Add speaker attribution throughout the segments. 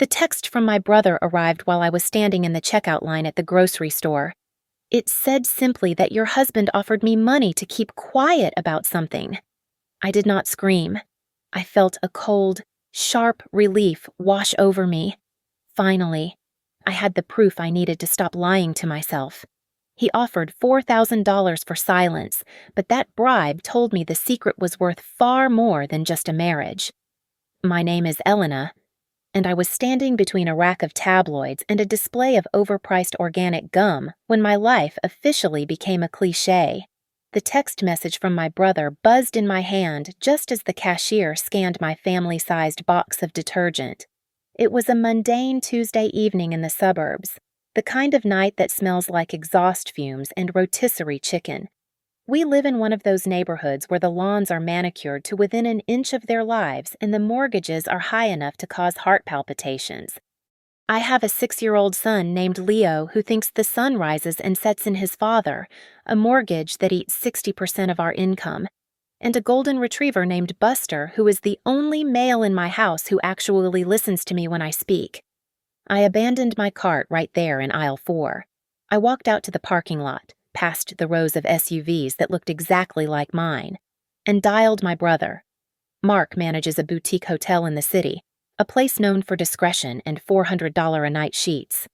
Speaker 1: The text from my brother arrived while I was standing in the checkout line at the grocery store. It said simply that your husband offered me money to keep quiet about something. I did not scream. I felt a cold, sharp relief wash over me. Finally, I had the proof I needed to stop lying to myself. He offered $4,000 for silence, but that bribe told me the secret was worth far more than just a marriage. My name is Elena, and I was standing between a rack of tabloids and a display of overpriced organic gum when my life officially became a cliché. The text message from my brother buzzed in my hand just as the cashier scanned my family-sized box of detergent. It was a mundane Tuesday evening in the suburbs, the kind of night that smells like exhaust fumes and rotisserie chicken. We live in one of those neighborhoods where the lawns are manicured to within an inch of their lives and the mortgages are high enough to cause heart palpitations. I have a 6-year-old son named Leo who thinks the sun rises and sets in his father, a mortgage that eats 60% of our income, and a golden retriever named Buster who is the only male in my house who actually listens to me when I speak. I abandoned my cart right there in aisle 4. I walked out to the parking lot, past the rows of SUVs that looked exactly like mine, and dialed my brother. Mark manages a boutique hotel in the city, a place known for discretion and $400 a night sheets.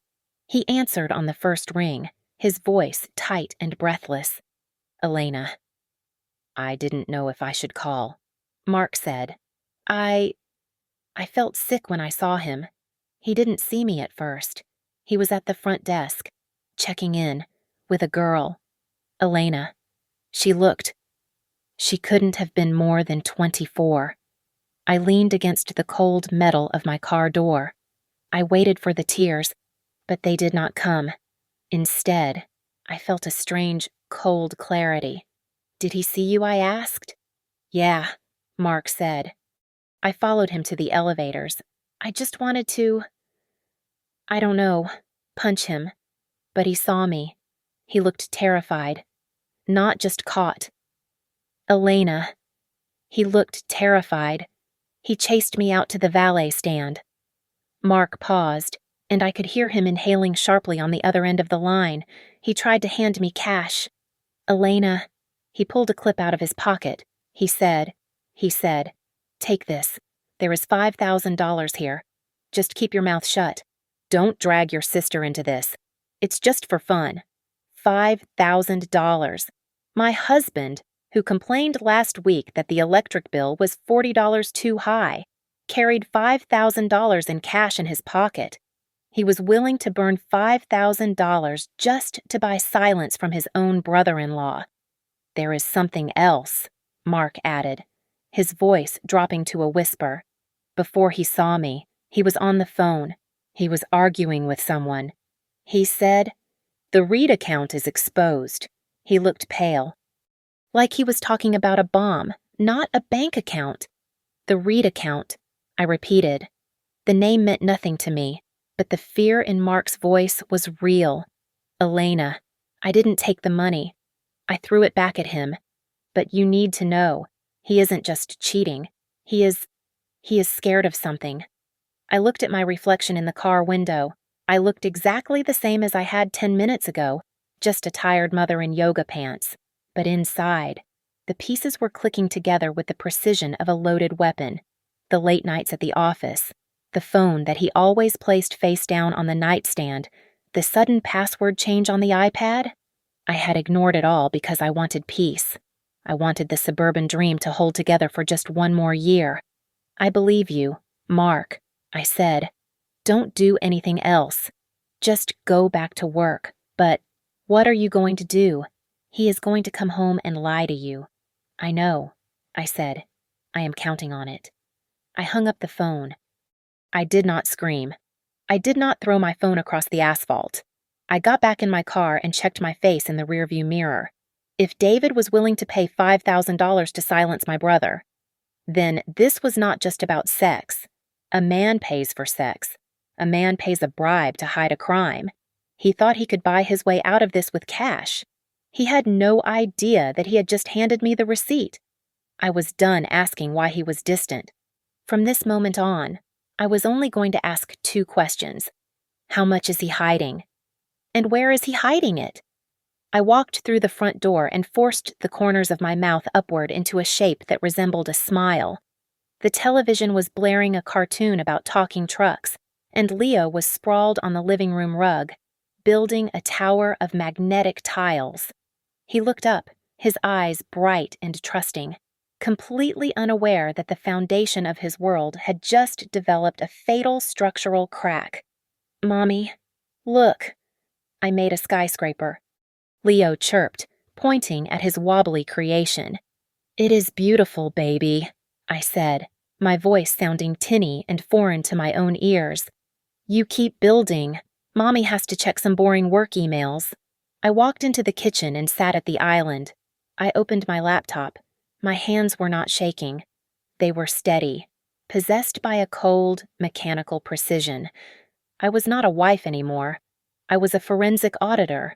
Speaker 1: He answered on the first ring, his voice tight and breathless. "Elena." "I didn't know if I should call," Mark said. I felt sick when I saw him. He didn't see me at first. He was at the front desk, checking in, with a girl, Elena. She couldn't have been more than 24. I leaned against the cold metal of my car door. I waited for the tears, but they did not come. Instead, I felt a strange, cold clarity. "Did he see you?" I asked. "Yeah," Mark said. I followed him to the elevators. I just wanted to, I don't know, punch him. But he saw me. He looked terrified. Not just caught. "Elena." He looked terrified. He chased me out to the valet stand. Mark paused, and I could hear him inhaling sharply on the other end of the line. He tried to hand me cash. "Elena." He pulled a clip out of his pocket. He said, "Take this. There is $5,000 here. Just keep your mouth shut. Don't drag your sister into this. It's just for fun." $5,000. My husband, who complained last week that the electric bill was $40 too high, carried $5,000 in cash in his pocket. He was willing to burn $5,000 just to buy silence from his own brother-in-law. "There is something else," Mark added, his voice dropping to a whisper. Before he saw me, he was on the phone. He was arguing with someone. He said, "The Reed account is exposed." He looked pale. Like he was talking about a bomb, not a bank account. "The Reed account," I repeated. The name meant nothing to me, but the fear in Mark's voice was real. "Elena, I didn't take the money. I threw it back at him. But you need to know, he isn't just cheating. He is scared of something." I looked at my reflection in the car window. I looked exactly the same as I had 10 minutes ago, just a tired mother in yoga pants. But inside, the pieces were clicking together with the precision of a loaded weapon. The late nights at the office, the phone that he always placed face down on the nightstand, the sudden password change on the iPad. I had ignored it all because I wanted peace. I wanted the suburban dream to hold together for just one more year. "I believe you, Mark," I said. "Don't do anything else. Just go back to work. But what are you going to do? He is going to come home and lie to you." "I know," I said. "I am counting on it." I hung up the phone. I did not scream. I did not throw my phone across the asphalt. I got back in my car and checked my face in the rearview mirror. If David was willing to pay $5,000 to silence my brother, then this was not just about sex. A man pays for sex. A man pays a bribe to hide a crime. He thought he could buy his way out of this with cash. He had no idea that he had just handed me the receipt. I was done asking why he was distant. From this moment on, I was only going to ask 2 questions. How much is he hiding? And where is he hiding it? I walked through the front door and forced the corners of my mouth upward into a shape that resembled a smile. The television was blaring a cartoon about talking trucks, and Leo was sprawled on the living room rug, building a tower of magnetic tiles. He looked up, his eyes bright and trusting, completely unaware that the foundation of his world had just developed a fatal structural crack. "Mommy, look." I made a skyscraper. Leo chirped, pointing at his wobbly creation. "It is beautiful, baby," I said, my voice sounding tinny and foreign to my own ears. "You keep building. Mommy has to check some boring work emails." I walked into the kitchen and sat at the island. I opened my laptop. My hands were not shaking. They were steady, possessed by a cold, mechanical precision. I was not a wife anymore. I was a forensic auditor.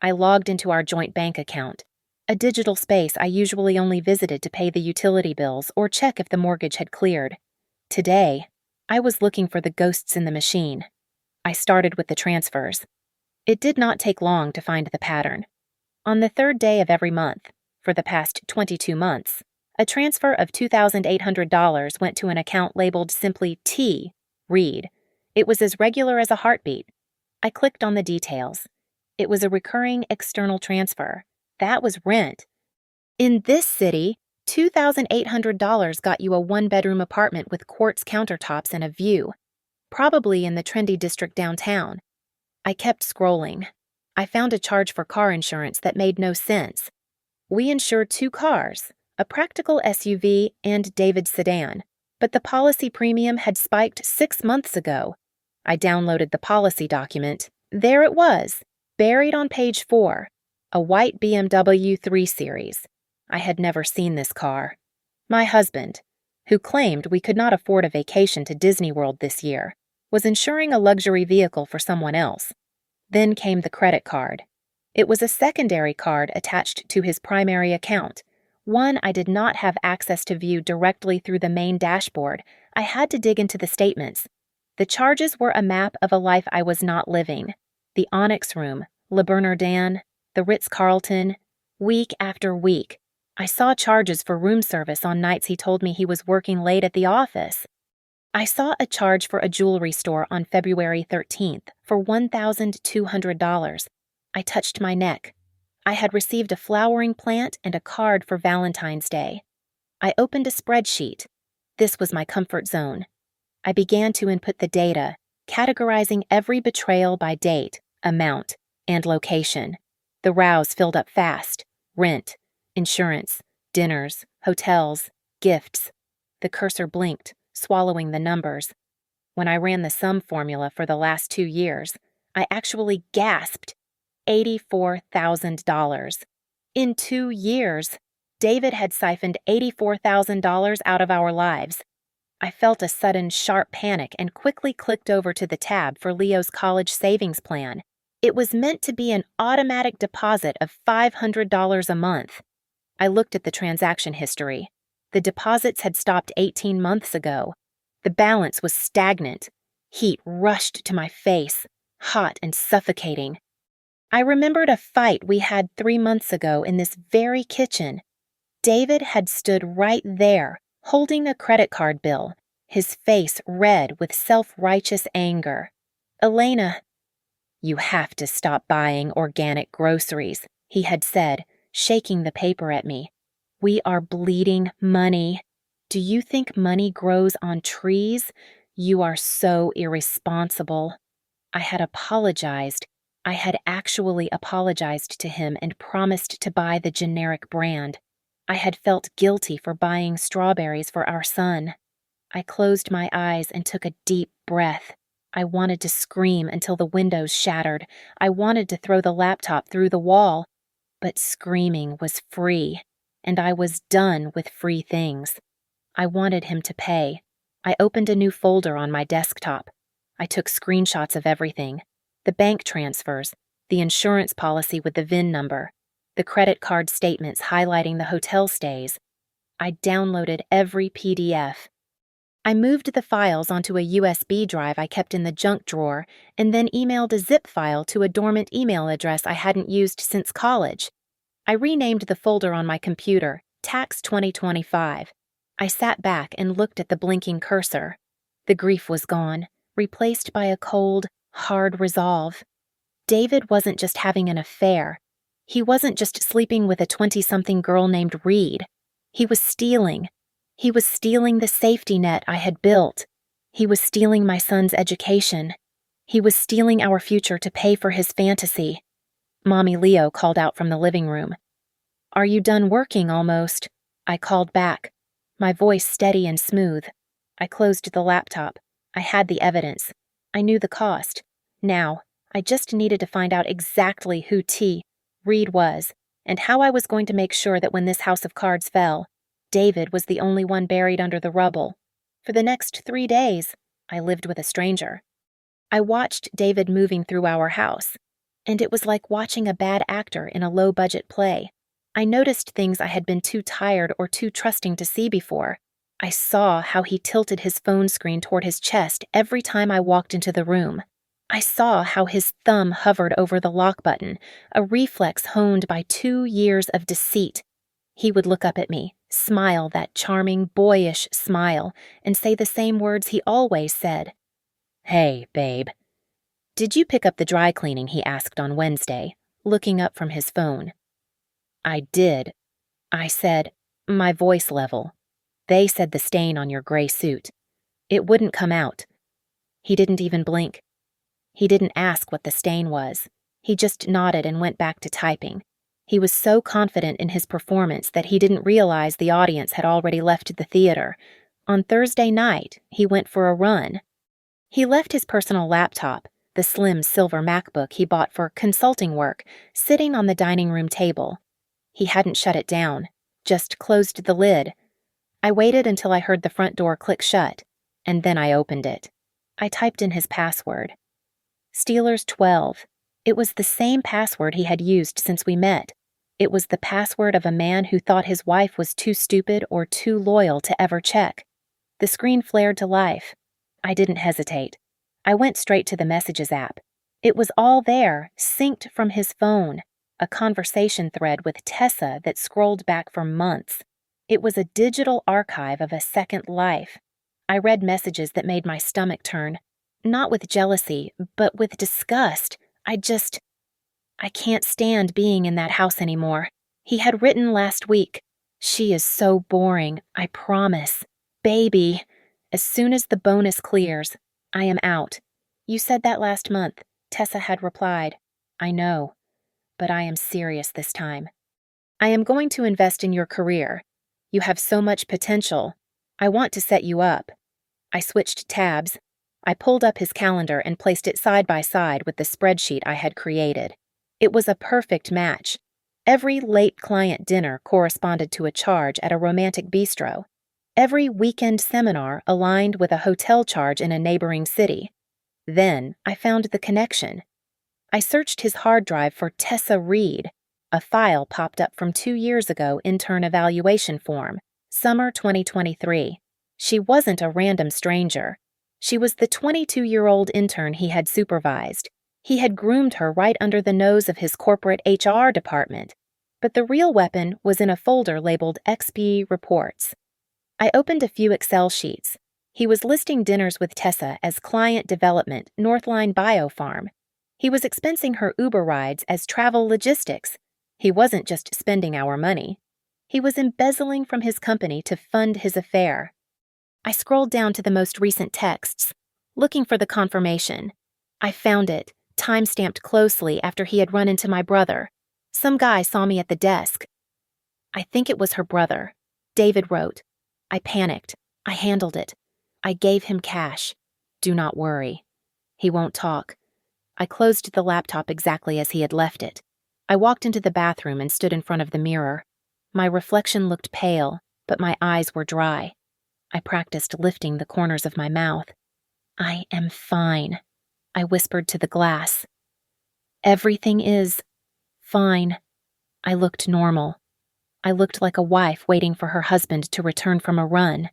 Speaker 1: I logged into our joint bank account, a digital space I usually only visited to pay the utility bills or check if the mortgage had cleared. Today, I was looking for the ghosts in the machine. I started with the transfers. It did not take long to find the pattern. On the 3rd day of every month, for the past 22 months, a transfer of $2,800 went to an account labeled simply T. Reed. It was as regular as a heartbeat. I clicked on the details. It was a recurring external transfer. That was rent. In this city, $2,800 got you a 1-bedroom apartment with quartz countertops and a view, probably in the trendy district downtown. I kept scrolling. I found a charge for car insurance that made no sense. We insured 2 cars, a practical SUV and David's sedan, but the policy premium had spiked 6 months ago. I downloaded the policy document. There it was, buried on page 4, a white BMW 3 Series. I had never seen this car. My husband, who claimed we could not afford a vacation to Disney World this year, was insuring a luxury vehicle for someone else. Then came the credit card. It was a secondary card attached to his primary account, one I did not have access to view directly through the main dashboard. I had to dig into the statements. The charges were a map of a life I was not living. The Onyx Room, Le Bernardin, the Ritz-Carlton. Week after week, I saw charges for room service on nights he told me he was working late at the office. I saw a charge for a jewelry store on February 13th for $1,200. I touched my neck. I had received a flowering plant and a card for Valentine's Day. I opened a spreadsheet. This was my comfort zone. I began to input the data, categorizing every betrayal by date, amount, and location. The rows filled up fast. Rent, insurance, dinners, hotels, gifts. The cursor blinked, swallowing the numbers. When I ran the sum formula for the last 2 years, I actually gasped. $84,000. In 2 years, David had siphoned $84,000 out of our lives. I felt a sudden sharp panic and quickly clicked over to the tab for Leo's college savings plan. It was meant to be an automatic deposit of $500 a month. I looked at the transaction history. The deposits had stopped 18 months ago. The balance was stagnant. Heat rushed to my face, hot and suffocating. I remembered a fight we had 3 months ago in this very kitchen. David had stood right there, holding a credit card bill, his face red with self-righteous anger. "Elena, you have to stop buying organic groceries," he had said, shaking the paper at me. "We are bleeding money. Do you think money grows on trees? You are so irresponsible." I had apologized. I had actually apologized to him and promised to buy the generic brand. I had felt guilty for buying strawberries for our son. I closed my eyes and took a deep breath. I wanted to scream until the windows shattered. I wanted to throw the laptop through the wall. But screaming was free, and I was done with free things. I wanted him to pay. I opened a new folder on my desktop. I took screenshots of everything. The bank transfers, the insurance policy with the VIN number, the credit card statements highlighting the hotel stays. I downloaded every PDF. I moved the files onto a USB drive I kept in the junk drawer and then emailed a zip file to a dormant email address I hadn't used since college. I renamed the folder on my computer, Tax 2025. I sat back and looked at the blinking cursor. The grief was gone, replaced by a cold, hard resolve. David wasn't just having an affair. He wasn't just sleeping with a 20-something girl named Reed. He was stealing. He was stealing the safety net I had built. He was stealing my son's education. He was stealing our future to pay for his fantasy. Mommy Leo called out from the living room. "Are you done working almost?" I called back, my voice steady and smooth. I closed the laptop. I had the evidence. I knew the cost. Now, I just needed to find out exactly who Reed was, and how I was going to make sure that when this house of cards fell, David was the only one buried under the rubble. For the next 3 days, I lived with a stranger. I watched David moving through our house, and it was like watching a bad actor in a low-budget play. I noticed things I had been too tired or too trusting to see before. I saw how he tilted his phone screen toward his chest every time I walked into the room. I saw how his thumb hovered over the lock button, a reflex honed by 2 years of deceit. He would look up at me, smile that charming, boyish smile, and say the same words he always said. "Hey, babe." "Did you pick up the dry cleaning?" he asked on Wednesday, looking up from his phone. "I did," I said, my voice level. "They said the stain on your gray suit. It wouldn't come out." He didn't even blink. He didn't ask what the stain was. He just nodded and went back to typing. He was so confident in his performance that he didn't realize the audience had already left the theater. On Thursday night, he went for a run. He left his personal laptop, the slim silver MacBook he bought for consulting work, sitting on the dining room table. He hadn't shut it down, just closed the lid. I waited until I heard the front door click shut, and then I opened it. I typed in his password. Steelers 12. It was the same password he had used since we met. It was the password of a man who thought his wife was too stupid or too loyal to ever check. The screen flared to life. I didn't hesitate. I went straight to the Messages app. It was all there, synced from his phone, a conversation thread with Tessa that scrolled back for months. It was a digital archive of a second life. I read messages that made my stomach turn, not with jealousy, but with disgust. I can't stand being in that house anymore. He had written last week, "She is so boring, I promise. Baby, as soon as the bonus clears, I am out. You said that last month," Tessa had replied. "I know, but I am serious this time. I am going to invest in your career. You have so much potential. I want to set you up." I switched tabs. I pulled up his calendar and placed it side by side with the spreadsheet I had created. It was a perfect match. Every late client dinner corresponded to a charge at a romantic bistro. Every weekend seminar aligned with a hotel charge in a neighboring city. Then I found the connection. I searched his hard drive for Tessa Reed. A file popped up from 2 years ago intern evaluation form, summer 2023. She wasn't a random stranger. She was the 22-year-old intern he had supervised. He had groomed her right under the nose of his corporate HR department. But the real weapon was in a folder labeled XP Reports. I opened a few Excel sheets. He was listing dinners with Tessa as client development, Northline Biofarm. He was expensing her Uber rides as travel logistics. He wasn't just spending our money. He was embezzling from his company to fund his affair. I scrolled down to the most recent texts, looking for the confirmation. I found it, time-stamped closely after he had run into my brother. Some guy saw me at the desk. "I think it was her brother," David wrote. I panicked. I handled it. I gave him cash. "Do not worry. He won't talk." I closed the laptop exactly as he had left it. I walked into the bathroom and stood in front of the mirror. My reflection looked pale, but my eyes were dry. I practiced lifting the corners of my mouth. "I am fine," I whispered to the glass. "Everything is fine." I looked normal. I looked like a wife waiting for her husband to return from a run.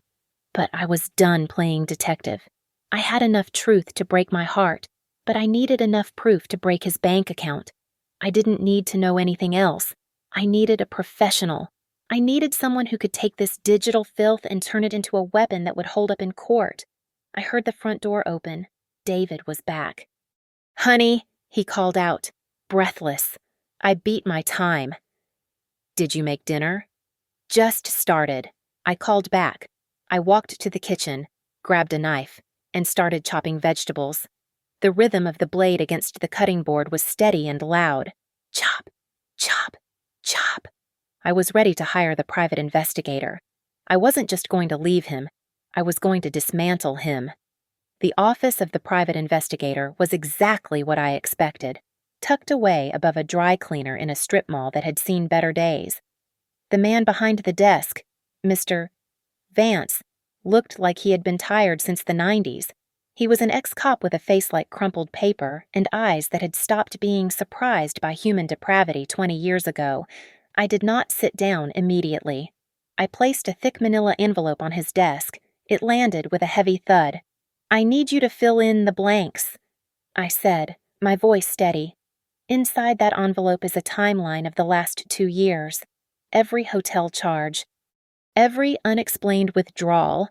Speaker 1: But I was done playing detective. I had enough truth to break my heart, but I needed enough proof to break his bank account. I didn't need to know anything else. I needed a professional. I needed someone who could take this digital filth and turn it into a weapon that would hold up in court. I heard the front door open. David was back. "Honey," he called out, breathless. I beat my time. "Did you make dinner?" "Just started." I called back. I walked to the kitchen, grabbed a knife, and started chopping vegetables. The rhythm of the blade against the cutting board was steady and loud. Chop, chop, chop. I was ready to hire the private investigator. I wasn't just going to leave him. I was going to dismantle him. The office of the private investigator was exactly what I expected, tucked away above a dry cleaner in a strip mall that had seen better days. The man behind the desk, Mr. Vance, looked like he had been tired since the 90s. He was an ex-cop with a face like crumpled paper and eyes that had stopped being surprised by human depravity 20 years ago. I did not sit down immediately. I placed a thick manila envelope on his desk. It landed with a heavy thud. "I need you to fill in the blanks," I said, my voice steady. "Inside that envelope is a timeline of the last 2 years. Every hotel charge. Every unexplained withdrawal.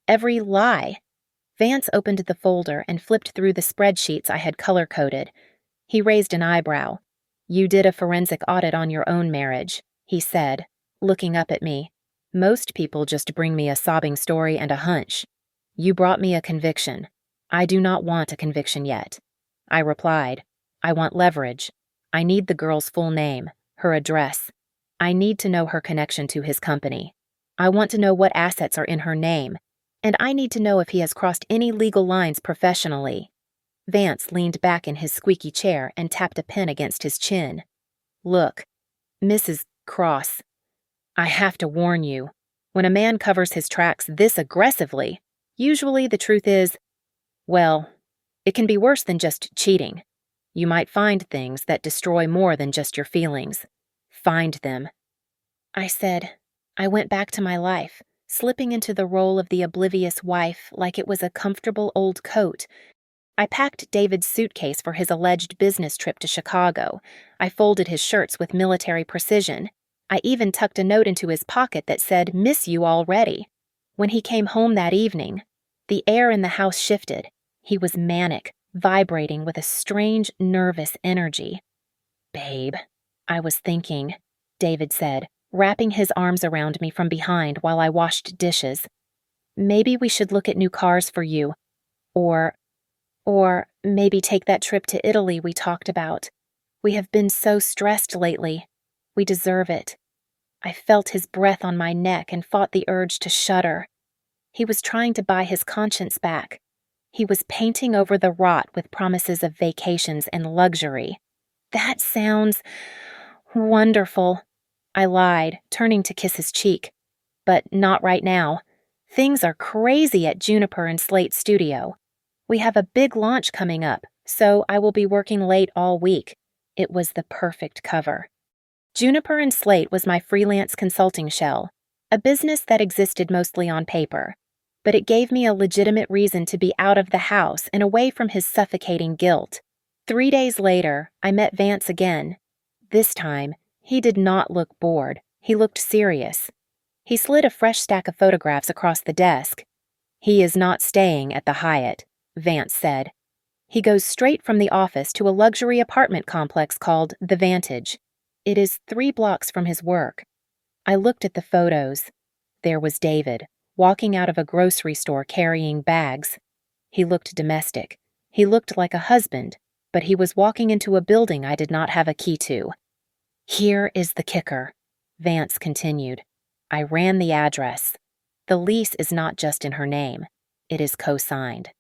Speaker 1: Every lie." Vance opened the folder and flipped through the spreadsheets I had color-coded. He raised an eyebrow. "You did a forensic audit on your own marriage," he said, looking up at me. "Most people just bring me a sobbing story and a hunch. You brought me a conviction. I do not want a conviction yet." I replied, "I want leverage. I need the girl's full name, her address. I need to know her connection to his company. I want to know what assets are in her name, and I need to know if he has crossed any legal lines professionally." Vance leaned back in his squeaky chair and tapped a pen against his chin. "Look, Mrs. Cross, I have to warn you. When a man covers his tracks this aggressively, usually the truth is, well, it can be worse than just cheating. You might find things that destroy more than just your feelings. Find them." I said. I went back to my life, slipping into the role of the oblivious wife like it was a comfortable old coat. I packed David's suitcase for his alleged business trip to Chicago. I folded his shirts with military precision. I even tucked a note into his pocket that said, "Miss you already." When he came home that evening, the air in the house shifted. He was manic, vibrating with a strange, nervous energy. "Babe," I was thinking, David said, wrapping his arms around me from behind while I washed dishes. "Maybe we should look at new cars for you. Or maybe take that trip to Italy we talked about. We have been so stressed lately. We deserve it." I felt his breath on my neck and fought the urge to shudder. He was trying to buy his conscience back. He was painting over the rot with promises of vacations and luxury. "That sounds wonderful," I lied, turning to kiss his cheek. "But not right now. Things are crazy at Juniper and Slate's studio. We have a big launch coming up, so I will be working late all week." It was the perfect cover. Juniper and Slate was my freelance consulting shell, a business that existed mostly on paper. But it gave me a legitimate reason to be out of the house and away from his suffocating guilt. 3 days later, I met Vance again. This time, he did not look bored. He looked serious. He slid a fresh stack of photographs across the desk. "He is not staying at the Hyatt," Vance said. "He goes straight from the office to a luxury apartment complex called The Vantage. It is 3 blocks from his work." I looked at the photos. There was David, walking out of a grocery store carrying bags. He looked domestic. He looked like a husband, but he was walking into a building I did not have a key to. "Here is the kicker," Vance continued. I ran the address. The lease is not just in her name. It is co-signed.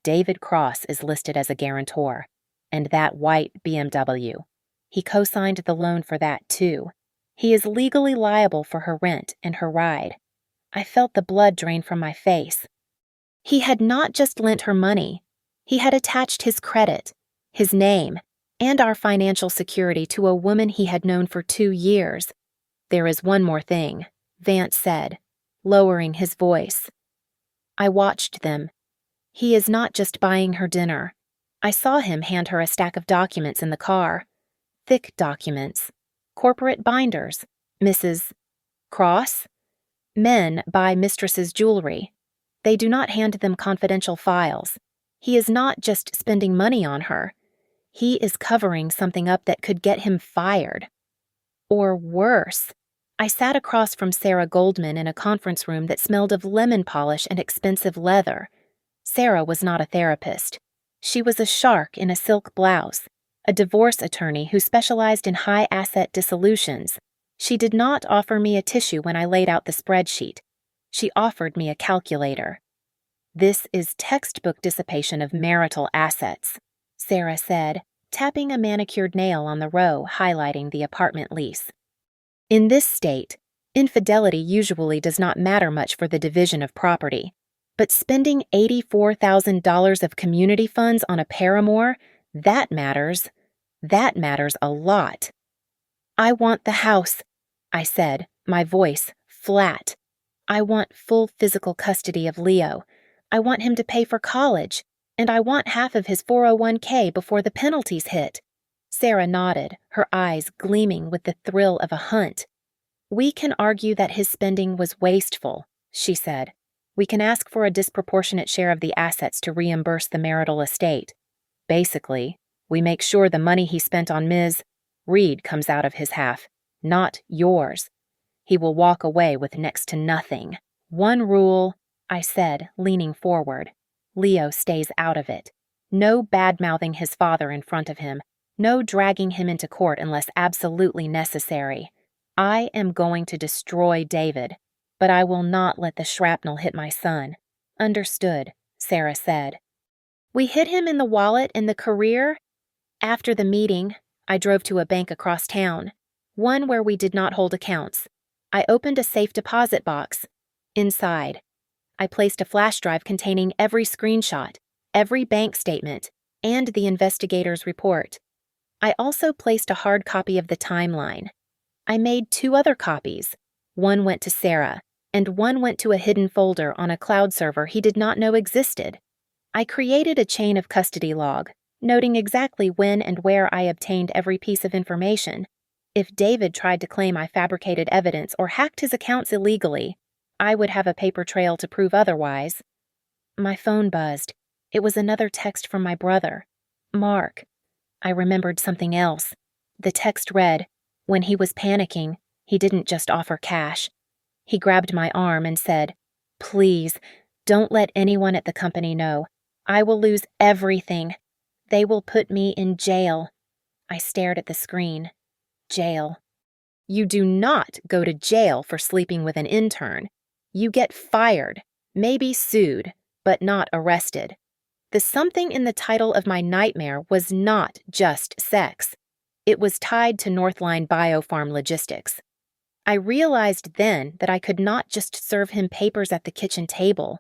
Speaker 1: David Cross is listed as a guarantor, and that white BMW. He co-signed the loan for that, too. He is legally liable for her rent and her ride. I felt the blood drain from my face. He had not just lent her money. He had attached his credit, his name, and our financial security to a woman he had known for 2 years. "There is one more thing," Vance said, lowering his voice. I watched them. He is not just buying her dinner. I saw him hand her a stack of documents in the car. Thick documents. Corporate binders. Mrs. Cross? Men buy mistresses' jewelry. They do not hand them confidential files. He is not just spending money on her. He is covering something up that could get him fired. Or worse. I sat across from Sarah Goldman in a conference room that smelled of lemon polish and expensive leather. Sarah was not a therapist. She was a shark in a silk blouse, a divorce attorney who specialized in high-asset dissolutions. She did not offer me a tissue when I laid out the spreadsheet. She offered me a calculator. "This is textbook dissipation of marital assets," Sarah said, tapping a manicured nail on the row highlighting the apartment lease. In this state, infidelity usually does not matter much for the division of property, but spending $84,000 of community funds on a paramour, that matters. That matters a lot. "I want the house," I said, my voice flat. "I want full physical custody of Leo. I want him to pay for college, and I want half of his 401k before the penalties hit." Sarah nodded, her eyes gleaming with the thrill of a hunt. "We can argue that his spending was wasteful," she said. "We can ask for a disproportionate share of the assets to reimburse the marital estate. Basically, we make sure the money he spent on Ms. Reed comes out of his half, not yours. He will walk away with next to nothing. One rule," I said, leaning forward. "Leo stays out of it. No bad-mouthing his father in front of him. No dragging him into court unless absolutely necessary. I am going to destroy David, but I will not let the shrapnel hit my son." "Understood," Sarah said. "We hit him in the wallet and the career." After the meeting, I drove to a bank across town, one where we did not hold accounts. I opened a safe deposit box. Inside, I placed a flash drive containing every screenshot, every bank statement, and the investigator's report. I also placed a hard copy of the timeline. I made 2 other copies. One went to Sarah, and one went to a hidden folder on a cloud server he did not know existed. I created a chain of custody log, noting exactly when and where I obtained every piece of information. If David tried to claim I fabricated evidence or hacked his accounts illegally, I would have a paper trail to prove otherwise. My phone buzzed. It was another text from my brother, Mark. I remembered something else. The text read, "When he was panicking, he didn't just offer cash. He grabbed my arm and said, 'Please, don't let anyone at the company know. I will lose everything. They will put me in jail.'" I stared at the screen. Jail. You do not go to jail for sleeping with an intern. You get fired, maybe sued, but not arrested. The something in the title of my nightmare was not just sex. It was tied to Northline Biopharm Logistics. I realized then that I could not just serve him papers at the kitchen table.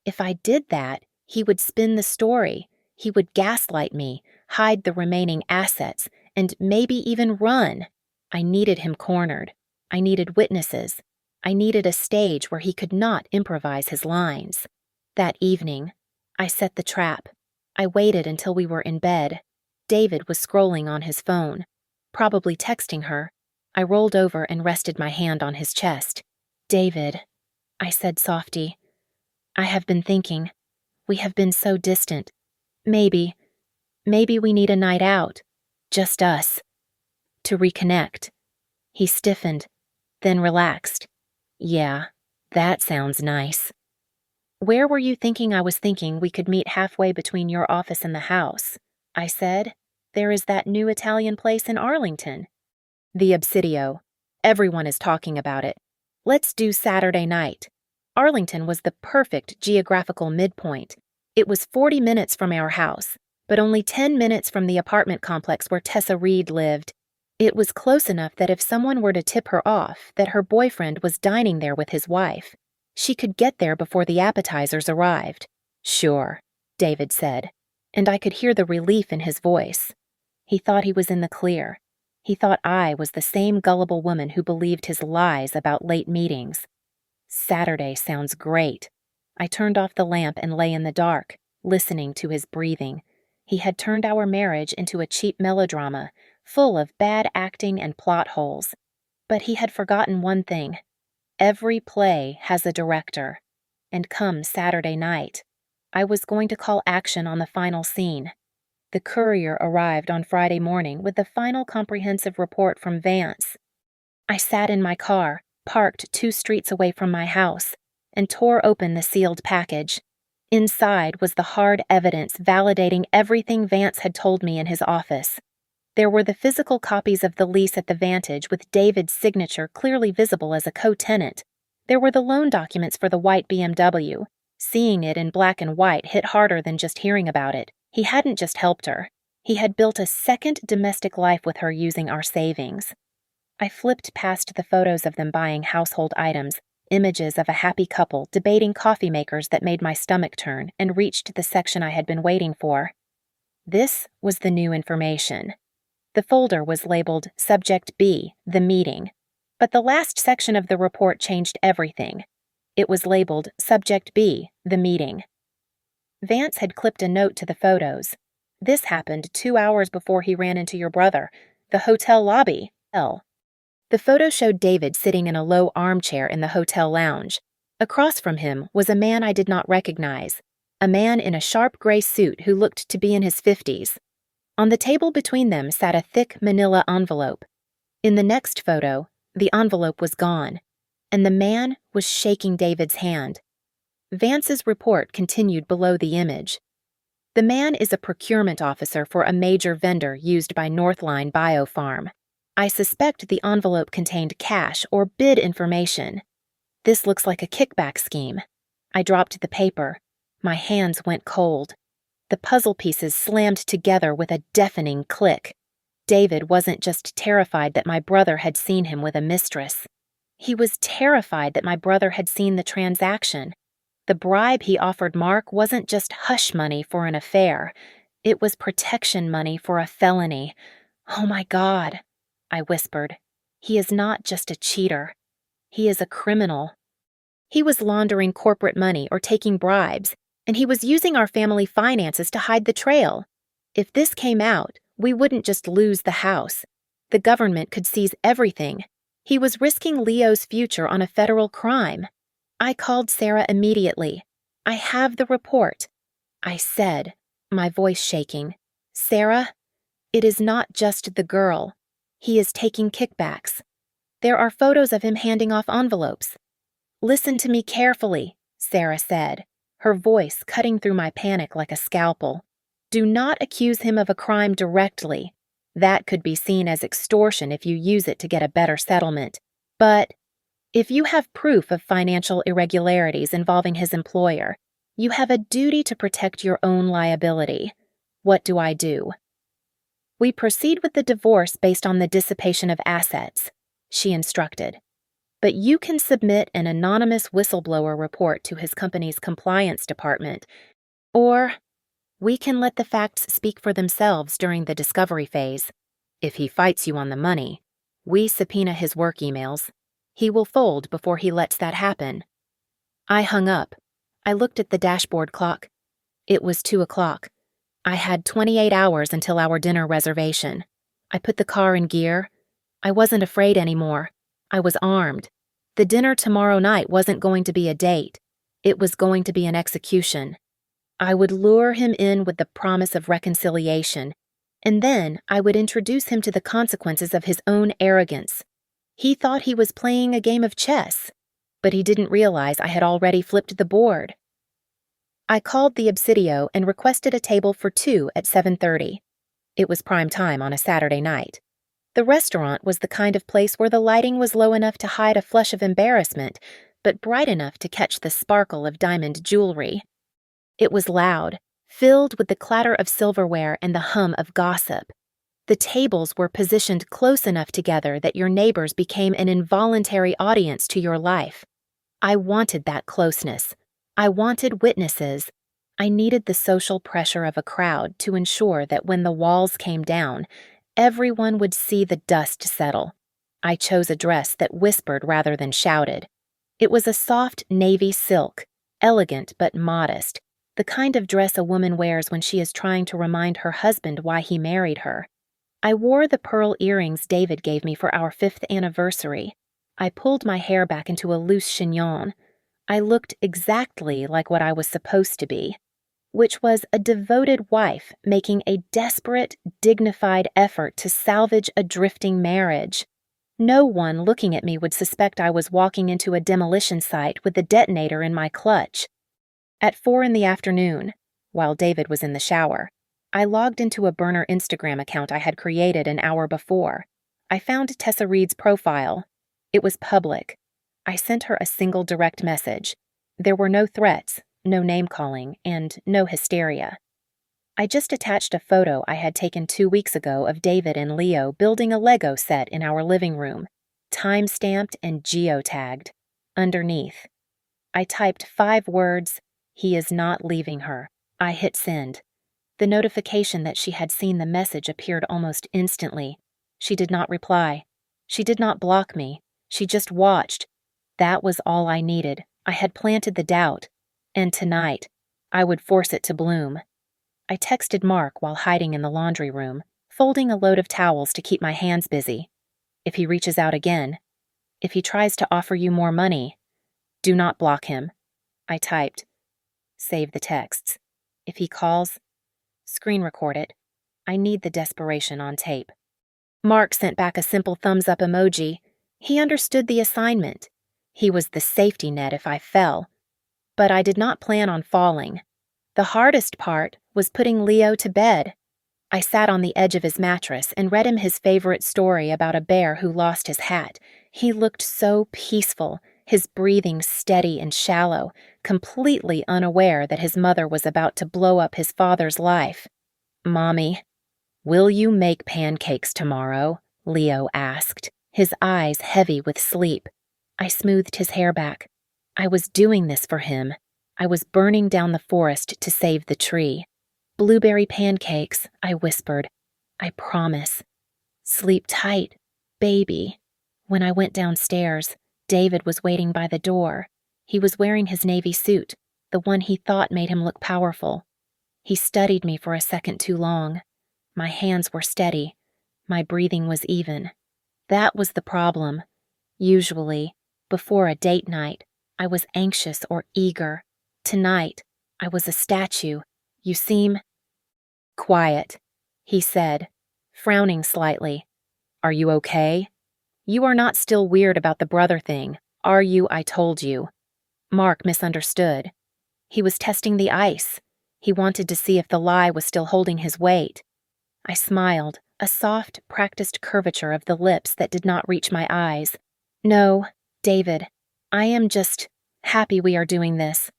Speaker 1: If I did that, he would spin the story. He would gaslight me, hide the remaining assets, and maybe even run. I needed him cornered. I needed witnesses. I needed a stage where he could not improvise his lines. That evening, I set the trap. I waited until we were in bed. David was scrolling on his phone, probably texting her. I rolled over and rested my hand on his chest. "David," I said softly, "I have been thinking. We have been so distant. Maybe we need a night out. Just us. To reconnect." He stiffened, then relaxed. "Yeah, that sounds nice." "Where were you thinking I was thinking we could meet halfway between your office and the house?" I said. "There is that new Italian place in Arlington." "The Obsidio. Everyone is talking about it. Let's do Saturday night." Arlington was the perfect geographical midpoint. It was 40 minutes from our house, but only 10 minutes from the apartment complex where Tessa Reed lived. It was close enough that if someone were to tip her off that her boyfriend was dining there with his wife, she could get there before the appetizers arrived. "Sure," David said, and I could hear the relief in his voice. He thought he was in the clear. He thought I was the same gullible woman who believed his lies about late meetings. "Saturday sounds great," I turned off the lamp and lay in the dark, listening to his breathing. He had turned our marriage into a cheap melodrama, full of bad acting and plot holes. But he had forgotten one thing. Every play has a director. And come Saturday night, I was going to call action on the final scene. The courier arrived on Friday morning with the final comprehensive report from Vance. I sat in my car, parked 2 streets away from my house, and tore open the sealed package. Inside was the hard evidence validating everything Vance had told me in his office. There were the physical copies of the lease at the Vantage with David's signature clearly visible as a co-tenant. There were the loan documents for the white BMW. Seeing it in black and white hit harder than just hearing about it. He hadn't just helped her. He had built a second domestic life with her using our savings. I flipped past the photos of them buying household items, images of a happy couple debating coffee makers that made my stomach turn, and reached the section I had been waiting for. This was the new information. The folder was labeled Subject B, the meeting, but the last section of the report changed everything. It was labeled Subject B, the meeting. Vance had clipped a note to the photos. This happened 2 hours before he ran into your brother. The hotel lobby. The photo showed David sitting in a low armchair in the hotel lounge. Across from him was a man I did not recognize, a man in a sharp gray suit who looked to be in his 50s. On the table between them sat a thick manila envelope. In the next photo, the envelope was gone, and the man was shaking David's hand. Vance's report continued below the image. The man is a procurement officer for a major vendor used by Northline Biofarm. I suspect the envelope contained cash or bid information. This looks like a kickback scheme. I dropped the paper. My hands went cold. The puzzle pieces slammed together with a deafening click. David wasn't just terrified that my brother had seen him with a mistress. He was terrified that my brother had seen the transaction. The bribe he offered Mark wasn't just hush money for an affair. It was protection money for a felony. Oh my God, I whispered. He is not just a cheater. He is a criminal. He was laundering corporate money or taking bribes, and he was using our family finances to hide the trail. If this came out, we wouldn't just lose the house. The government could seize everything. He was risking Leo's future on a federal crime. I called Sarah immediately. I have the report. I said, my voice shaking, Sarah, it is not just the girl. He is taking kickbacks. There are photos of him handing off envelopes. Listen to me carefully, Sarah said, her voice cutting through my panic like a scalpel. Do not accuse him of a crime directly. That could be seen as extortion if you use it to get a better settlement. But if you have proof of financial irregularities involving his employer, you have a duty to protect your own liability. What do I do? We proceed with the divorce based on the dissipation of assets, she instructed. But you can submit an anonymous whistleblower report to his company's compliance department, or we can let the facts speak for themselves during the discovery phase. If he fights you on the money, we subpoena his work emails. He will fold before he lets that happen. I hung up. I looked at the dashboard clock. It was 2 o'clock. I had 28 hours until our dinner reservation. I put the car in gear. I wasn't afraid anymore. I was armed. The dinner tomorrow night wasn't going to be a date. It was going to be an execution. I would lure him in with the promise of reconciliation, and then I would introduce him to the consequences of his own arrogance. He thought he was playing a game of chess, but he didn't realize I had already flipped the board. I called the Obsidio and requested a table for 2 at 7:30. It was prime time on a Saturday night. The restaurant was the kind of place where the lighting was low enough to hide a flush of embarrassment, but bright enough to catch the sparkle of diamond jewelry. It was loud, filled with the clatter of silverware and the hum of gossip. The tables were positioned close enough together that your neighbors became an involuntary audience to your life. I wanted that closeness. I wanted witnesses. I needed the social pressure of a crowd to ensure that when the walls came down, everyone would see the dust settle. I chose a dress that whispered rather than shouted. It was a soft navy silk, elegant but modest, the kind of dress a woman wears when she is trying to remind her husband why he married her. I wore the pearl earrings David gave me for our 5th anniversary. I pulled my hair back into a loose chignon. I looked exactly like what I was supposed to be, which was a devoted wife making a desperate, dignified effort to salvage a drifting marriage. No one looking at me would suspect I was walking into a demolition site with the detonator in my clutch. At 4 in the afternoon, while David was in the shower, I logged into a burner Instagram account I had created an hour before. I found Tessa Reed's profile. It was public. I sent her a single direct message. There were no threats, no name-calling, and no hysteria. I just attached a photo I had taken 2 weeks ago of David and Leo building a Lego set in our living room, time-stamped and geotagged. Underneath, I typed 5 words, "He is not leaving her." I hit send. The notification that she had seen the message appeared almost instantly. She did not reply. She did not block me. She just watched. That was all I needed. I had planted the doubt. And tonight, I would force it to bloom. I texted Mark while hiding in the laundry room, folding a load of towels to keep my hands busy. If he reaches out again, if he tries to offer you more money, do not block him. I typed. Save the texts. If he calls, screen record it. I need the desperation on tape. Mark sent back a simple thumbs-up emoji. He understood the assignment. He was the safety net if I fell. But I did not plan on falling. The hardest part was putting Leo to bed. I sat on the edge of his mattress and read him his favorite story about a bear who lost his hat. He looked so peaceful, his breathing steady and shallow, completely unaware that his mother was about to blow up his father's life. "Mommy, will you make pancakes tomorrow?" Leo asked, his eyes heavy with sleep. I smoothed his hair back. I was doing this for him. I was burning down the forest to save the tree. "Blueberry pancakes," I whispered. "I promise." "Sleep tight, baby." When I went downstairs, David was waiting by the door. He was wearing his navy suit, the one he thought made him look powerful. He studied me for a second too long. My hands were steady. My breathing was even. That was the problem. Usually, before a date night, I was anxious or eager. Tonight, I was a statue. "You seem quiet," he said, frowning slightly. "Are you okay? You are not still weird about the brother thing, are you? I told you." Mark misunderstood. He was testing the ice. He wanted to see if the lie was still holding his weight. I smiled, a soft, practiced curvature of the lips that did not reach my eyes. "No, David, I am just happy we are doing this,"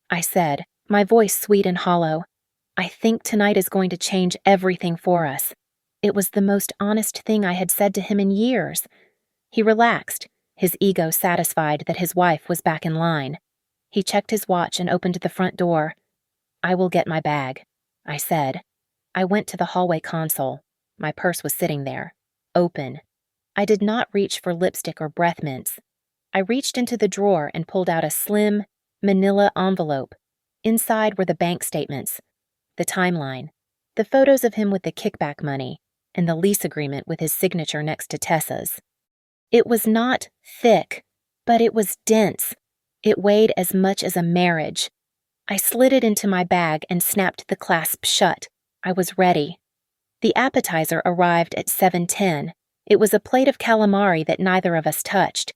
Speaker 1: I said, my voice sweet and hollow. "I think tonight is going to change everything for us." It was the most honest thing I had said to him in years. He relaxed, his ego satisfied that his wife was back in line. He checked his watch and opened the front door. "I will get my bag," I said. I went to the hallway console. My purse was sitting there, open. I did not reach for lipstick or breath mints. I reached into the drawer and pulled out a slim, manila envelope. Inside were the bank statements, the timeline, the photos of him with the kickback money, and the lease agreement with his signature next to Tessa's. It was not thick, but it was dense. It weighed as much as a marriage. I slid it into my bag and snapped the clasp shut. I was ready. The appetizer arrived at 7:10. It was a plate of calamari that neither of us touched.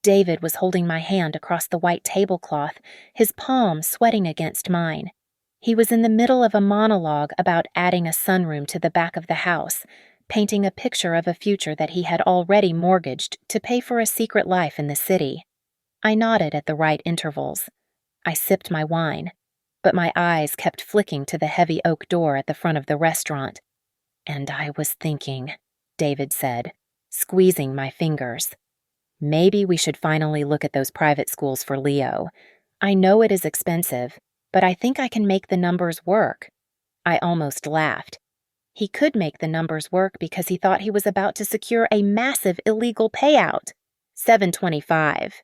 Speaker 1: David was holding my hand across the white tablecloth, his palm sweating against mine. He was in the middle of a monologue about adding a sunroom to the back of the house, painting a picture of a future that he had already mortgaged to pay for a secret life in the city. I nodded at the right intervals. I sipped my wine, but my eyes kept flicking to the heavy oak door at the front of the restaurant. "And I was thinking," David said, squeezing my fingers. "Maybe we should finally look at those private schools for Leo. I know it is expensive, but I think I can make the numbers work." I almost laughed. He could make the numbers work because he thought he was about to secure a massive illegal payout. $725.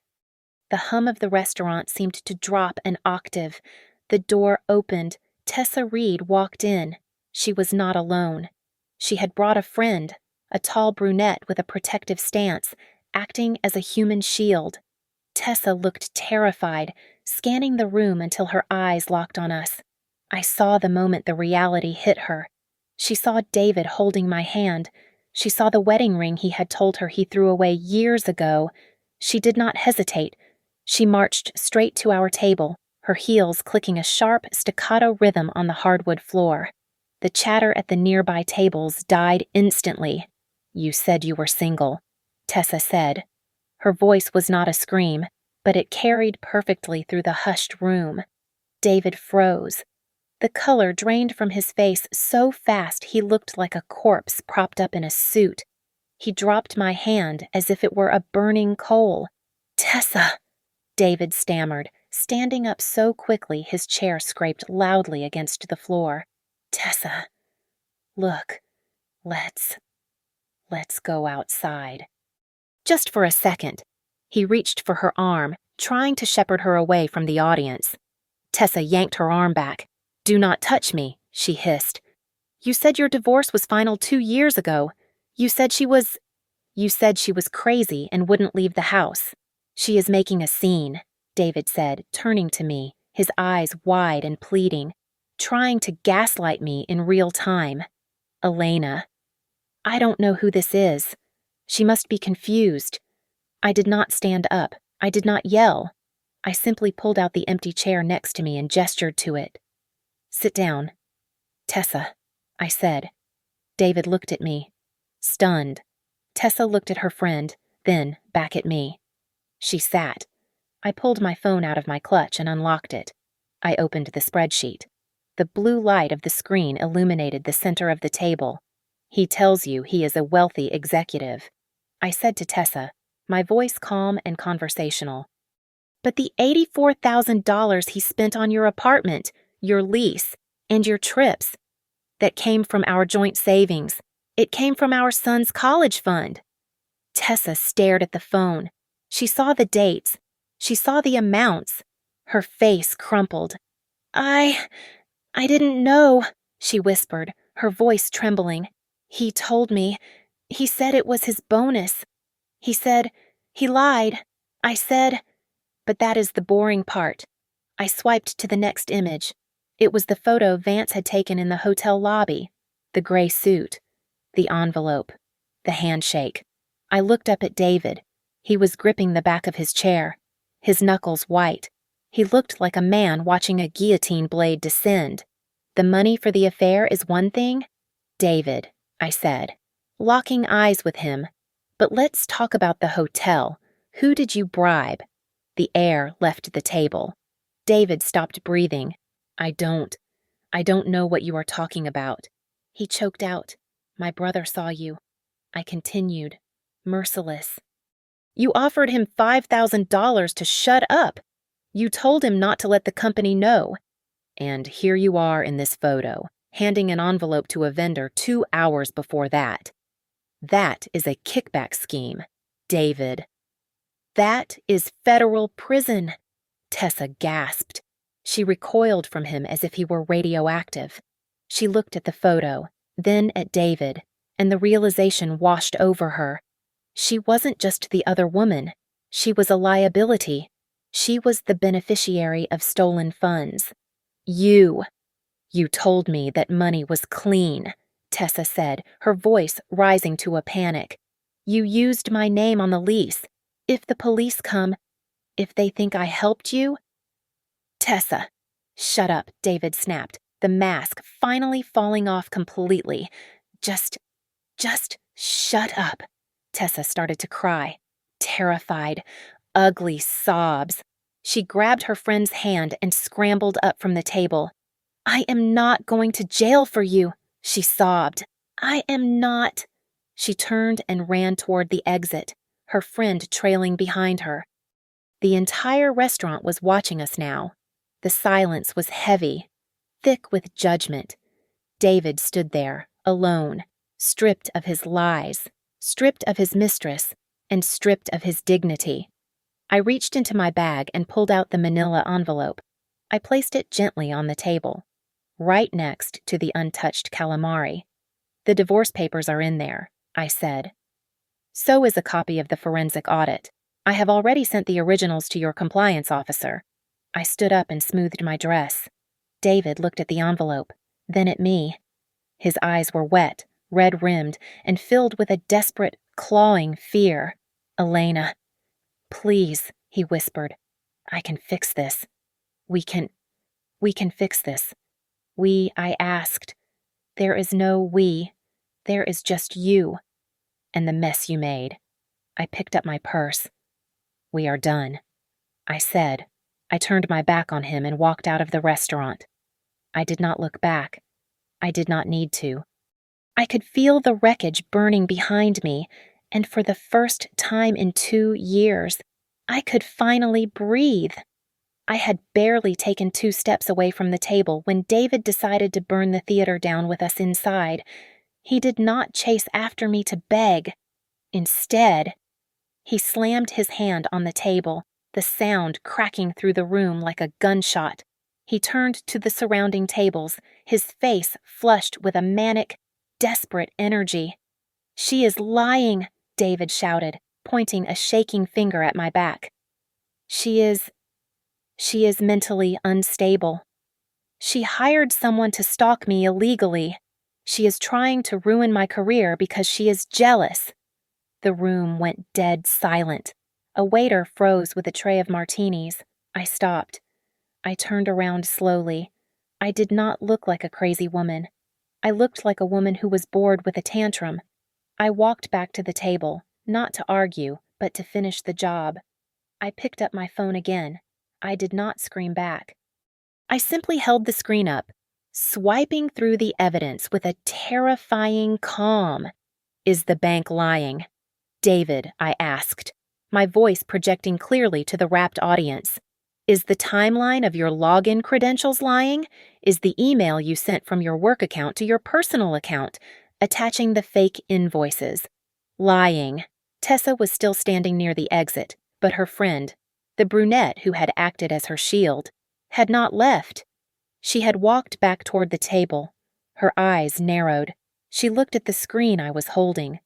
Speaker 1: The hum of the restaurant seemed to drop an octave. The door opened. Tessa Reed walked in. She was not alone. She had brought a friend, a tall brunette with a protective stance, acting as a human shield. Tessa looked terrified, scanning the room until her eyes locked on us. I saw the moment the reality hit her. She saw David holding my hand. She saw the wedding ring he had told her he threw away years ago. She did not hesitate. She marched straight to our table, her heels clicking a sharp, staccato rhythm on the hardwood floor. The chatter at the nearby tables died instantly. "You said you were single," Tessa said. Her voice was not a scream, but it carried perfectly through the hushed room. David froze. The color drained from his face so fast he looked like a corpse propped up in a suit. He dropped my hand as if it were a burning coal. "Tessa," David stammered, standing up so quickly his chair scraped loudly against the floor. "Tessa, look, let's go outside." Just for a second. He reached for her arm, trying to shepherd her away from the audience. Tessa yanked her arm back. "Do not touch me," she hissed. "You said your divorce was final 2 years ago. You said she was crazy and wouldn't leave the house." "She is making a scene," David said, turning to me, his eyes wide and pleading, "trying to gaslight me in real time. Elena. I don't know who this is. She must be confused." I did not stand up. I did not yell. I simply pulled out the empty chair next to me and gestured to it. "Sit down." "Tessa," I said. David looked at me, stunned. Tessa looked at her friend, then back at me. She sat. I pulled my phone out of my clutch and unlocked it. I opened the spreadsheet. The blue light of the screen illuminated the center of the table. "He tells you he is a wealthy executive," I said to Tessa, my voice calm and conversational. "But the $84,000 he spent on your apartment, your lease, and your trips, that came from our joint savings. It came from our son's college fund." Tessa stared at the phone. She saw the dates. She saw the amounts. Her face crumpled. I didn't know," she whispered, her voice trembling. "He told me. He said it was his bonus. He said he lied. I said..." But that is the boring part. I swiped to the next image. It was the photo Vance had taken in the hotel lobby. The gray suit. The envelope. The handshake. I looked up at David. He was gripping the back of his chair, his knuckles white. He looked like a man watching a guillotine blade descend. "The money for the affair is one thing?" "David," I said, locking eyes with him. "But let's talk about the hotel. Who did you bribe?" The air left the table. David stopped breathing. I don't know what you are talking about." He choked out. "My brother saw you." I continued, merciless. "You offered him $5,000 to shut up. You told him not to let the company know. And here you are in this photo, handing an envelope to a vendor 2 hours before that. That is a kickback scheme, David." "That is federal prison," Tessa gasped. She recoiled from him as if he were radioactive. She looked at the photo, then at David, and the realization washed over her. She wasn't just the other woman. She was a liability. She was the beneficiary of stolen funds. You told me that money was clean," Tessa said, her voice rising to a panic. "You used my name on the lease. If the police come, if they think I helped you..." "Tessa." "Shut up," David snapped, the mask finally falling off completely. Just shut up." Tessa started to cry. Terrified, ugly sobs. She grabbed her friend's hand and scrambled up from the table. "I am not going to jail for you," she sobbed. "I am not." She turned and ran toward the exit, her friend trailing behind her. The entire restaurant was watching us now. The silence was heavy, thick with judgment. David stood there, alone, stripped of his lies, stripped of his mistress, and stripped of his dignity. I reached into my bag and pulled out the manila envelope. I placed it gently on the table, right next to the untouched calamari. "The divorce papers are in there," I said. "So is a copy of the forensic audit. I have already sent the originals to your compliance officer." I stood up and smoothed my dress. David looked at the envelope, then at me. His eyes were wet, red-rimmed, and filled with a desperate, clawing fear. "Elena, please," he whispered. "I can fix this. We can fix this." I asked. "There is no we. There is just you. And the mess you made." I picked up my purse. "We are done," I said. I turned my back on him and walked out of the restaurant. I did not look back. I did not need to. I could feel the wreckage burning behind me, and for the first time in 2 years, I could finally breathe. I had barely taken 2 steps away from the table when David decided to burn the theater down with us inside. He did not chase after me to beg. Instead, he slammed his hand on the table, the sound cracking through the room like a gunshot. He turned to the surrounding tables, his face flushed with a manic, desperate energy. "She is lying," David shouted, pointing a shaking finger at my back. She is mentally unstable. She hired someone to stalk me illegally. She is trying to ruin my career because she is jealous." The room went dead silent. A waiter froze with a tray of martinis. I stopped. I turned around slowly. I did not look like a crazy woman. I looked like a woman who was bored with a tantrum. I walked back to the table, not to argue, but to finish the job. I picked up my phone again. I did not scream back. I simply held the screen up, swiping through the evidence with a terrifying calm. "Is the bank lying?" "David," I asked, my voice projecting clearly to the rapt audience. "Is the timeline of your login credentials lying? Is the email you sent from your work account to your personal account, attaching the fake invoices, lying?" Tessa was still standing near the exit, but her friend, the brunette who had acted as her shield, had not left. She had walked back toward the table. Her eyes narrowed. She looked at the screen I was holding.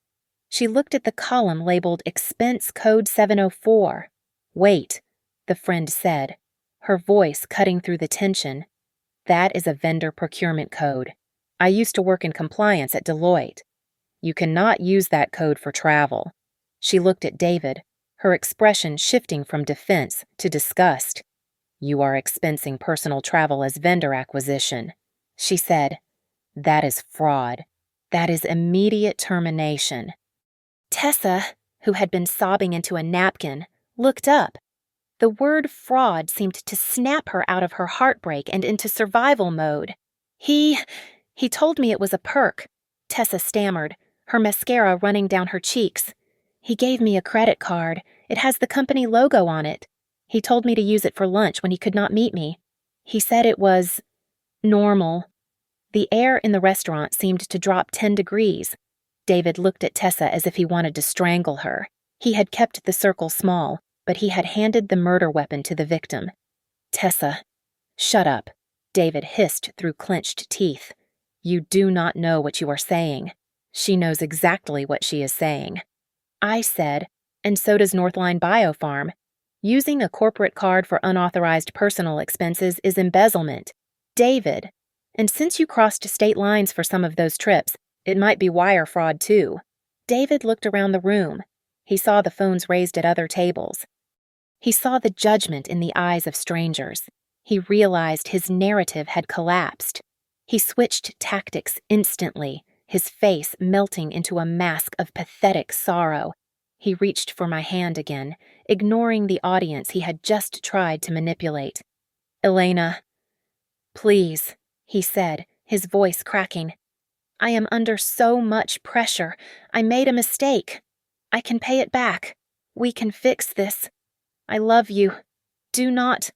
Speaker 1: She looked at the column labeled Expense Code 704. "Wait," the friend said, her voice cutting through the tension. "That is a vendor procurement code. I used to work in compliance at Deloitte. You cannot use that code for travel." She looked at David, her expression shifting from defense to disgust. "You are expensing personal travel as vendor acquisition," she said. "That is fraud. That is immediate termination." Tessa, who had been sobbing into a napkin, looked up. The word fraud seemed to snap her out of her heartbreak and into survival mode. He told me it was a perk," Tessa stammered, her mascara running down her cheeks. "He gave me a credit card. It has the company logo on it. He told me to use it for lunch when he could not meet me. He said it was normal." The air in the restaurant seemed to drop 10 degrees. David looked at Tessa as if he wanted to strangle her. He had kept the circle small, but he had handed the murder weapon to the victim. "Tessa." "Shut up," David hissed through clenched teeth. "You do not know what you are saying." "She knows exactly what she is saying." I said, "And so does Northline Biofarm. Using a corporate card for unauthorized personal expenses is embezzlement." "David, and since you crossed state lines for some of those trips, it might be wire fraud too." David looked around the room. He saw the phones raised at other tables. He saw the judgment in the eyes of strangers. He realized his narrative had collapsed. He switched tactics instantly, his face melting into a mask of pathetic sorrow. He reached for my hand again, ignoring the audience he had just tried to manipulate. "Elena, please," he said, his voice cracking. "I am under so much pressure. I made a mistake. I can pay it back. We can fix this. I love you. Do not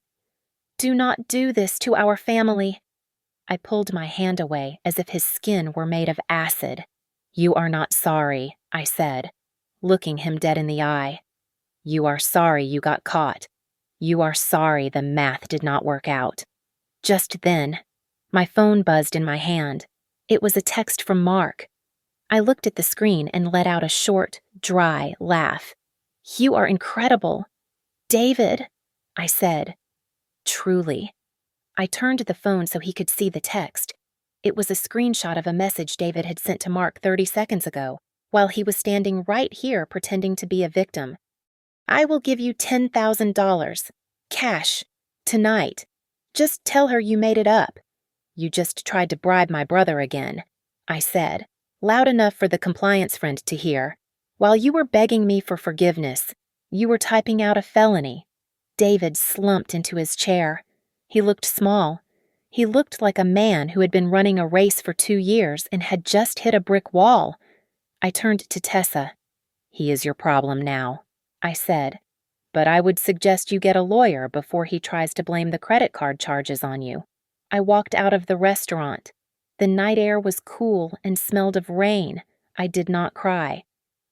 Speaker 1: do this to our family." I pulled my hand away as if his skin were made of acid. "You are not sorry," I said, looking him dead in the eye. You are sorry you got caught. You are sorry the math did not work out. Just then, my phone buzzed in my hand. It was a text from Mark. I looked at the screen and let out a short, dry laugh. You are incredible. David, I said. Truly. I turned the phone so he could see the text. It was a screenshot of a message David had sent to Mark 30 seconds ago, while he was standing right here pretending to be a victim. I will give you $10,000. Cash. Tonight. Just tell her you made it up. You just tried to bribe my brother again, I said, loud enough for the compliance friend to hear. While you were begging me for forgiveness, you were typing out a felony. David slumped into his chair. He looked small. He looked like a man who had been running a race for 2 years and had just hit a brick wall. I turned to Tessa. He is your problem now, I said. But I would suggest you get a lawyer before he tries to blame the credit card charges on you. I walked out of the restaurant. The night air was cool and smelled of rain. I did not cry.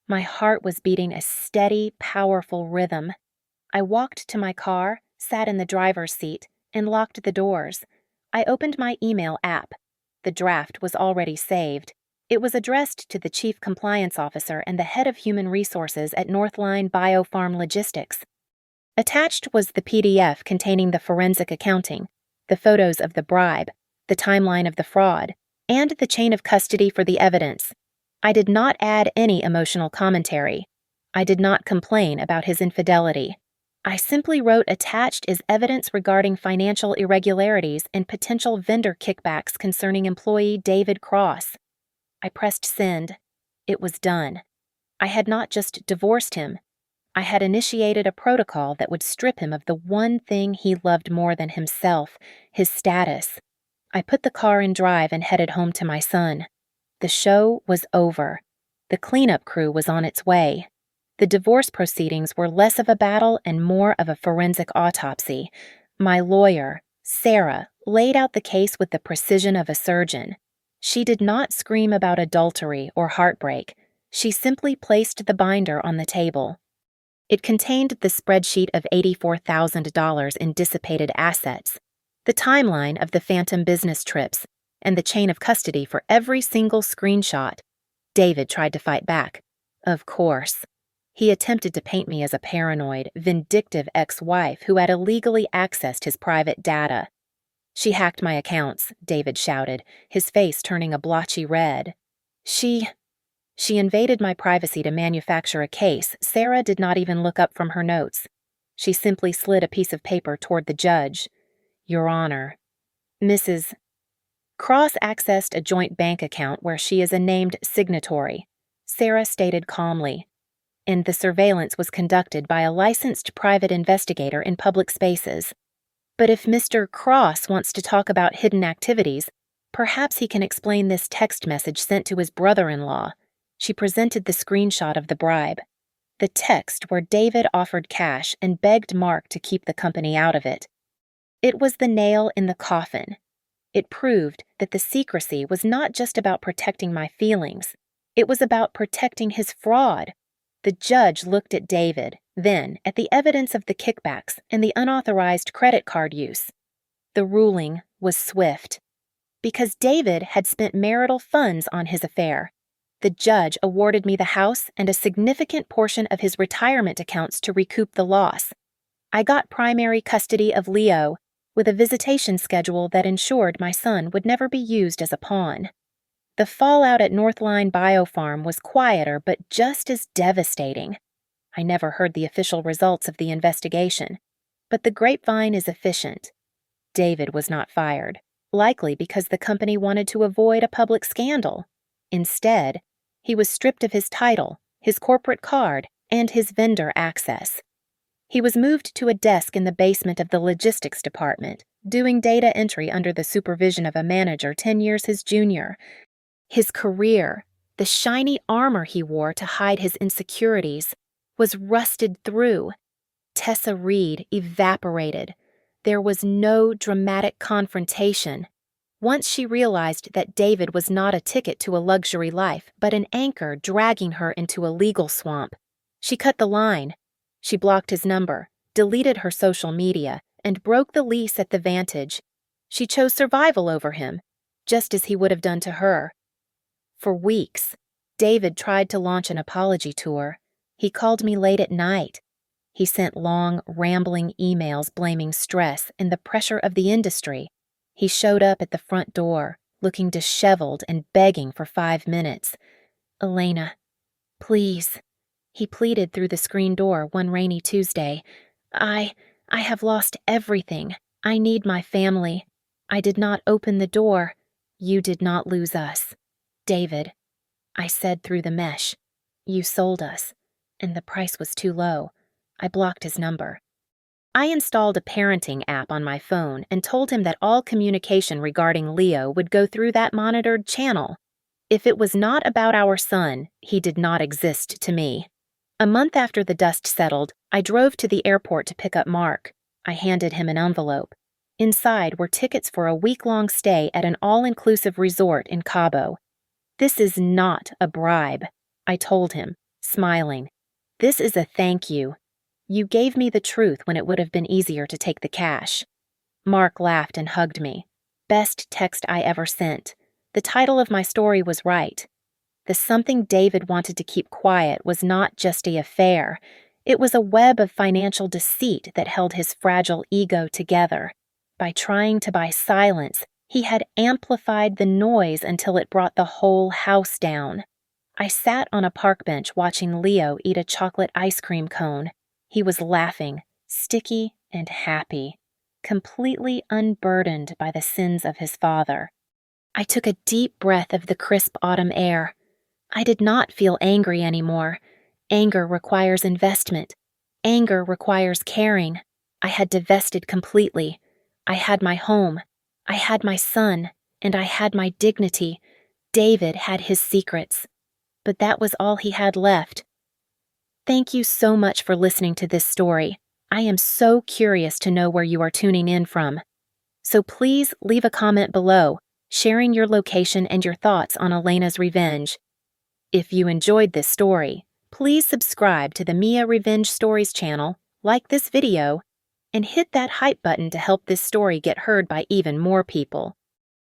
Speaker 1: My heart was beating a steady, powerful rhythm. I walked to my car, sat in the driver's seat, and locked the doors. I opened my email app. The draft was already saved. It was addressed to the Chief Compliance Officer and the Head of Human Resources at Northline Biofarm Logistics. Attached was the PDF containing the forensic accounting, the photos of the bribe, the timeline of the fraud, and the chain of custody for the evidence. I did not add any emotional commentary. I did not complain about his infidelity. I simply wrote attached is evidence regarding financial irregularities and potential vendor kickbacks concerning employee David Cross. I pressed send. It was done. I had not just divorced him. I had initiated a protocol that would strip him of the one thing he loved more than himself, his status. I put the car in drive and headed home to my son. The show was over. The cleanup crew was on its way. The divorce proceedings were less of a battle and more of a forensic autopsy. My lawyer, Sarah, laid out the case with the precision of a surgeon. She did not scream about adultery or heartbreak. She simply placed the binder on the table. It contained the spreadsheet of $84,000 in dissipated assets, the timeline of the phantom business trips, and the chain of custody for every single screenshot. David tried to fight back. Of course. He attempted to paint me as a paranoid, vindictive ex-wife who had illegally accessed his private data. She hacked my accounts, David shouted, his face turning a blotchy red. She invaded my privacy to manufacture a case. Sarah did not even look up from her notes. She simply slid a piece of paper toward the judge. Your Honor, Mrs. Cross accessed a joint bank account where she is a named signatory, Sarah stated calmly, and the surveillance was conducted by a licensed private investigator in public spaces. But if Mr. Cross wants to talk about hidden activities, perhaps he can explain this text message sent to his brother-in-law. She presented the screenshot of the bribe. The text where David offered cash and begged Mark to keep the company out of it. It was the nail in the coffin. It proved that the secrecy was not just about protecting my feelings. It was about protecting his fraud. The judge looked at David, then at the evidence of the kickbacks and the unauthorized credit card use. The ruling was swift. Because David had spent marital funds on his affair, the judge awarded me the house and a significant portion of his retirement accounts to recoup the loss. I got primary custody of Leo, with a visitation schedule that ensured my son would never be used as a pawn. The fallout at Northline Biofarm was quieter but just as devastating. I never heard the official results of the investigation, but the grapevine is efficient. David was not fired, likely because the company wanted to avoid a public scandal. Instead, he was stripped of his title, his corporate card, and his vendor access. He was moved to a desk in the basement of the logistics department, doing data entry under the supervision of a manager 10 years his junior. His career, the shiny armor he wore to hide his insecurities, was rusted through. Tessa Reed evaporated. There was no dramatic confrontation. Once she realized that David was not a ticket to a luxury life, but an anchor dragging her into a legal swamp, she cut the line. She blocked his number, deleted her social media, and broke the lease at the Vantage. She chose survival over him, just as he would have done to her. For weeks, David tried to launch an apology tour. He called me late at night. He sent long, rambling emails blaming stress and the pressure of the industry. He showed up at the front door, looking disheveled and begging for 5 minutes. "Elena, please," he pleaded through the screen door one rainy Tuesday. I have lost everything. I need my family. I did not open the door. You did not lose us. David," I said through the mesh, "you sold us, and the price was too low." I blocked his number. I installed a parenting app on my phone and told him that all communication regarding Leo would go through that monitored channel. If it was not about our son, he did not exist to me. A month after the dust settled, I drove to the airport to pick up Mark. I handed him an envelope. Inside were tickets for a week-long stay at an all-inclusive resort in Cabo. "This is not a bribe," I told him, smiling. "This is a thank you. You gave me the truth when it would have been easier to take the cash." Mark laughed and hugged me. Best text I ever sent. The title of my story was right. The something David wanted to keep quiet was not just an affair. It was a web of financial deceit that held his fragile ego together. By trying to buy silence, he had amplified the noise until it brought the whole house down. I sat on a park bench watching Leo eat a chocolate ice cream cone. He was laughing, sticky and happy, completely unburdened by the sins of his father. I took a deep breath of the crisp autumn air. I did not feel angry anymore. Anger requires investment. Anger requires caring. I had divested completely. I had my home. I had my son. And I had my dignity. David had his secrets. But that was all he had left. Thank you so much for listening to this story. I am so curious to know where you are tuning in from. So please leave a comment below, sharing your location and your thoughts on Elena's revenge. If you enjoyed this story, please subscribe to the Mia Revenge Stories channel, like this video, and hit that hype button to help this story get heard by even more people.